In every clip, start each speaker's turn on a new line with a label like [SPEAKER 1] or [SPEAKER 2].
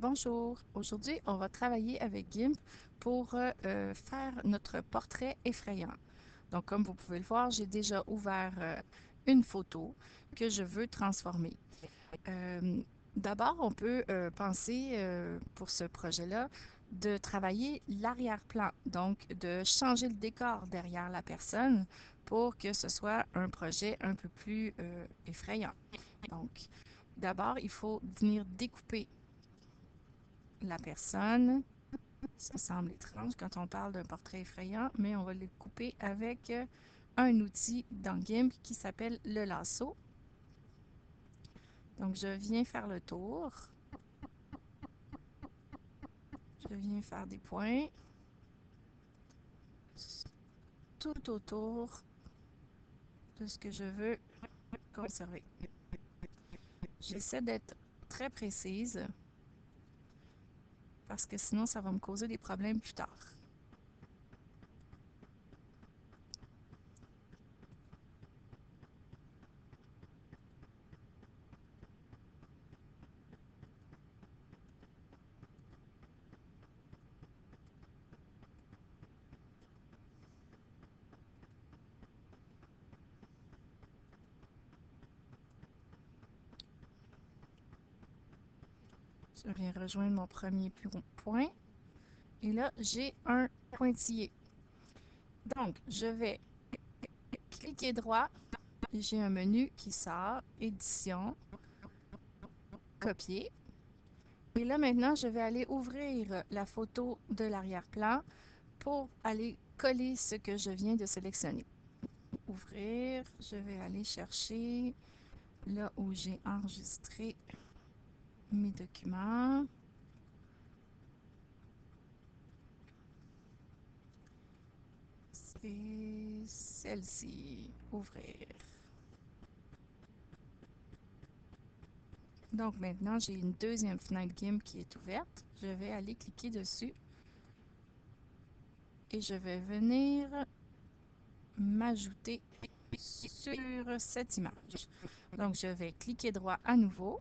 [SPEAKER 1] Bonjour, aujourd'hui on va travailler avec GIMP pour faire notre portrait effrayant. Donc comme vous pouvez le voir, j'ai déjà ouvert une photo que je veux transformer. Euh, D'abord, on peut penser pour ce projet-là de travailler l'arrière-plan, donc de changer le décor derrière la personne pour que ce soit un projet un peu plus effrayant. Donc, d'abord, il faut venir découper la personne. Ça semble étrange quand on parle d'un portrait effrayant, mais on va le couper avec un outil dans GIMP qui s'appelle le lasso. Donc, je viens faire le tour. Je viens faire des points tout autour de ce que je veux conserver. J'essaie d'être très précise parce que sinon, ça va me causer des problèmes plus tard. Je viens rejoindre mon premier point. Et là, j'ai un pointillé. Donc, je vais cliquer droit. J'ai un menu qui sort, édition, copier. Et là, maintenant, je vais aller ouvrir la photo de l'arrière-plan pour aller coller ce que je viens de sélectionner. Ouvrir, je vais aller chercher là où j'ai enregistré mes documents. C'est celle-ci. Ouvrir. Donc maintenant, j'ai une deuxième fenêtre GIMP qui est ouverte. Je vais aller cliquer dessus et je vais venir m'ajouter sur cette image. Donc, je vais cliquer droit à nouveau,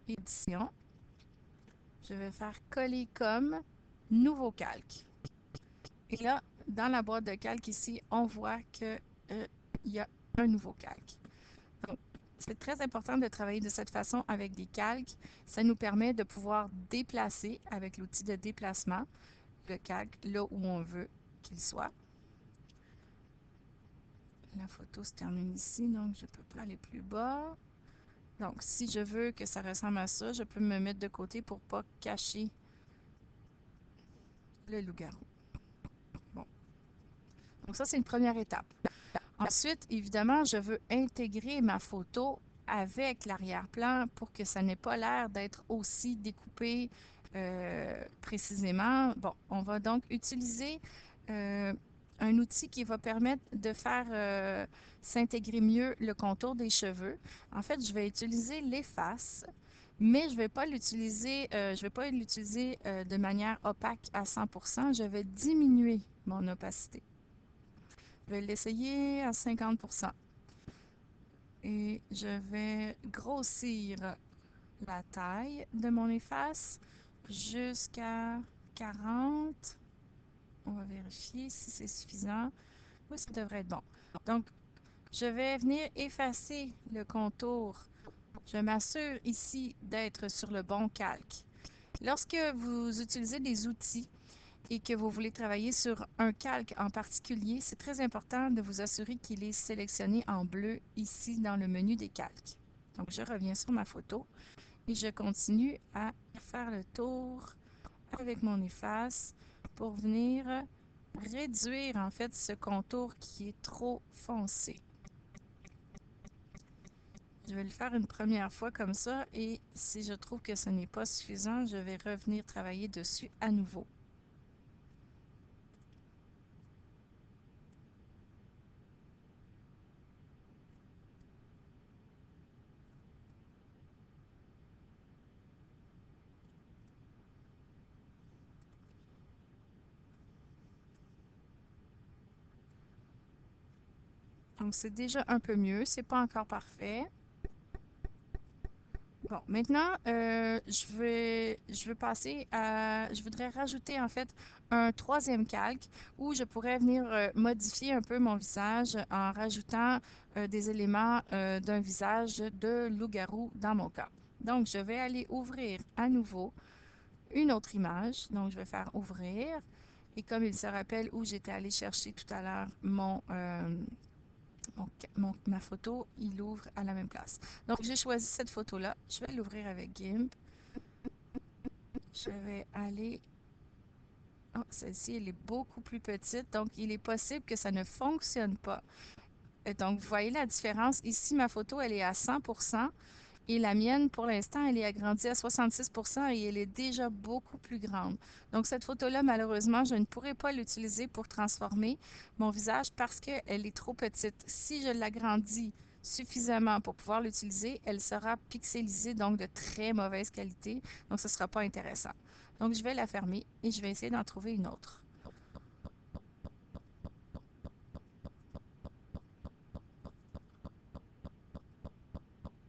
[SPEAKER 1] édition. Je vais faire coller comme nouveau calque. Et là, dans la boîte de calque ici, on voit que il y a un nouveau calque. Donc, c'est très important de travailler de cette façon avec des calques. Ça nous permet de pouvoir déplacer avec l'outil de déplacement le calque là où on veut qu'il soit. La photo se termine ici, donc je ne peux pas aller plus bas. Donc, si je veux que ça ressemble à ça, je peux me mettre de côté pour ne pas cacher le loup-garou. Bon, donc ça, c'est une première étape. Ensuite, évidemment, je veux intégrer ma photo avec l'arrière-plan pour que ça n'ait pas l'air d'être aussi découpé précisément. Bon, on va donc utiliser euh, un outil qui va permettre de faire s'intégrer mieux le contour des cheveux. En fait, je vais utiliser l'efface, mais je ne vais pas l'utiliser, de manière opaque à 100%. Je vais diminuer mon opacité. Je vais l'essayer à 50%. Et je vais grossir la taille de mon efface jusqu'à 40. On va vérifier si c'est suffisant. Oui, ça devrait être bon. Donc, je vais venir effacer le contour. Je m'assure ici d'être sur le bon calque. Lorsque vous utilisez des outils et que vous voulez travailler sur un calque en particulier, c'est très important de vous assurer qu'il est sélectionné en bleu ici dans le menu des calques. Donc, je reviens sur ma photo et je continue à faire le tour avec mon efface pour venir réduire en fait ce contour qui est trop foncé. Je vais le faire une première fois comme ça et si je trouve que ce n'est pas suffisant, je vais revenir travailler dessus à nouveau. Donc c'est déjà un peu mieux, c'est pas encore parfait, Bon, maintenant, je voudrais rajouter en fait un troisième calque où je pourrais venir modifier un peu mon visage en rajoutant des éléments d'un visage de loup-garou dans mon cas. Donc, je vais aller ouvrir à nouveau une autre image. Donc, je vais faire ouvrir. Et comme il se rappelle où j'étais allé chercher tout à l'heure ma photo, il ouvre à la même place. Donc, j'ai choisi cette photo-là. Je vais l'ouvrir avec GIMP. Je vais aller... Oh, celle-ci, elle est beaucoup plus petite, donc il est possible que ça ne fonctionne pas. Donc, vous voyez la différence. Ici, ma photo, elle est à 100% et la mienne, pour l'instant, elle est agrandie à 66% et elle est déjà beaucoup plus grande. Donc, cette photo-là, malheureusement, je ne pourrai pas l'utiliser pour transformer mon visage parce qu'elle est trop petite. Si je l'agrandis suffisamment pour pouvoir l'utiliser, elle sera pixelisée, donc de très mauvaise qualité. Donc, ce ne sera pas intéressant. Donc, je vais la fermer et je vais essayer d'en trouver une autre.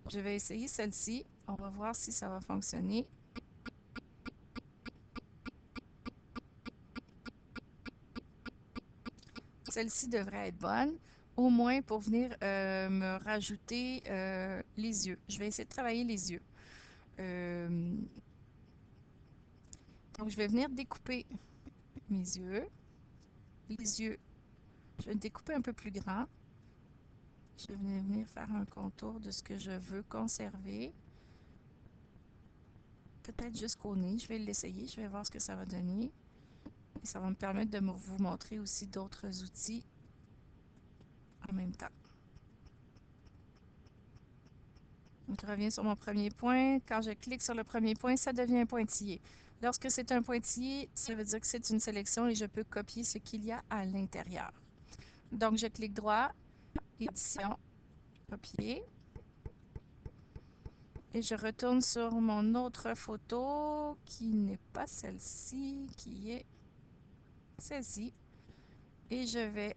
[SPEAKER 1] Je vais essayer celle-ci. On va voir si ça va fonctionner. Celle-ci devrait être bonne, au moins pour venir me rajouter les yeux. Je vais essayer de travailler les yeux. Euh, donc, je vais venir découper mes yeux. Les yeux, je vais le découper un peu plus grand. Je vais venir faire un contour de ce que je veux conserver. Peut-être jusqu'au nez. Je vais l'essayer. Je vais voir ce que ça va donner. Et ça va me permettre de vous montrer aussi d'autres outils en même temps. Donc, je reviens sur mon premier point. Quand je clique sur le premier point, ça devient un pointillé. Lorsque c'est un pointillé, ça veut dire que c'est une sélection et je peux copier ce qu'il y a à l'intérieur. Donc, je clique droit, édition, copier. Et je retourne sur mon autre photo qui n'est pas celle-ci, qui est celle-ci. Et je vais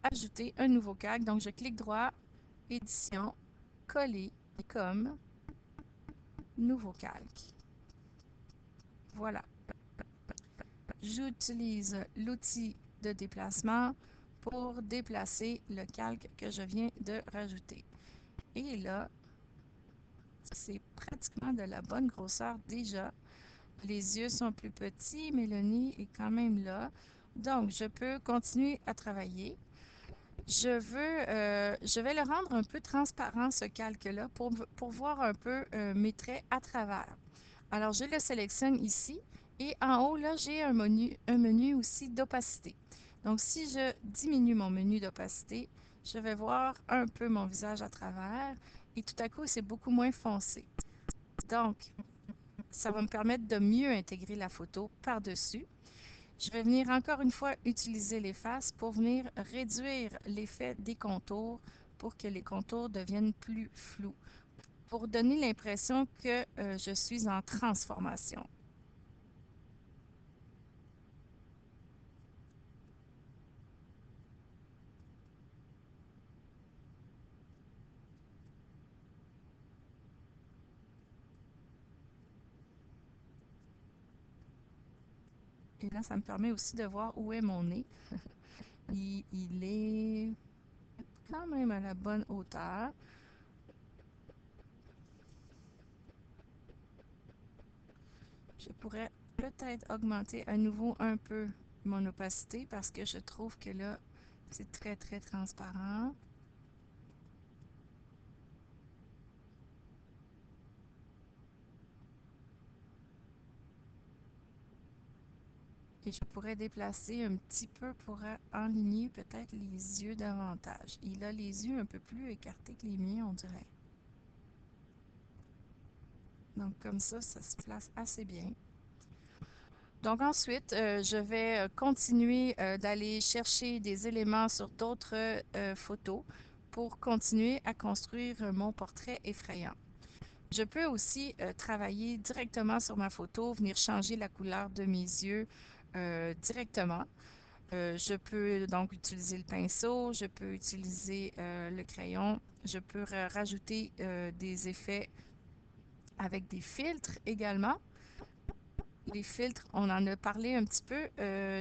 [SPEAKER 1] ajouter un nouveau calque. Donc, je clique droit, édition, coller, comme, nouveau calque. Voilà. J'utilise l'outil de déplacement pour déplacer le calque que je viens de rajouter. Et là, c'est pratiquement de la bonne grosseur déjà. Les yeux sont plus petits, mais le nez est quand même là. Donc, je peux continuer à travailler. Je vais le rendre un peu transparent, ce calque-là, pour voir un peu mes traits à travers. Alors, je le sélectionne ici et en haut, là, j'ai un menu aussi d'opacité. Donc, si je diminue mon menu d'opacité, je vais voir un peu mon visage à travers et tout à coup, c'est beaucoup moins foncé. Donc, ça va me permettre de mieux intégrer la photo par-dessus. Je vais venir encore une fois utiliser les faces pour venir réduire l'effet des contours pour que les contours deviennent plus flous, pour donner l'impression que je suis en transformation. Et là, ça me permet aussi de voir où est mon nez. Il est quand même à la bonne hauteur. Je pourrais peut-être augmenter à nouveau un peu mon opacité parce que je trouve que là, c'est très, très transparent. Et je pourrais déplacer un petit peu pour enligner peut-être les yeux davantage. Il a les yeux un peu plus écartés que les miens, on dirait. Donc comme ça se place assez bien. Donc ensuite, je vais continuer d'aller chercher des éléments sur d'autres photos pour continuer à construire mon portrait effrayant. Je peux aussi travailler directement sur ma photo, venir changer la couleur de mes yeux directement. Je peux donc utiliser le pinceau, je peux utiliser le crayon, je peux rajouter des effets avec des filtres également. Les filtres, on en a parlé un petit peu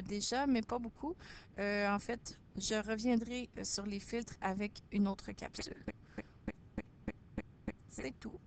[SPEAKER 1] déjà, mais pas beaucoup. En fait, je reviendrai sur les filtres avec une autre capsule. C'est tout.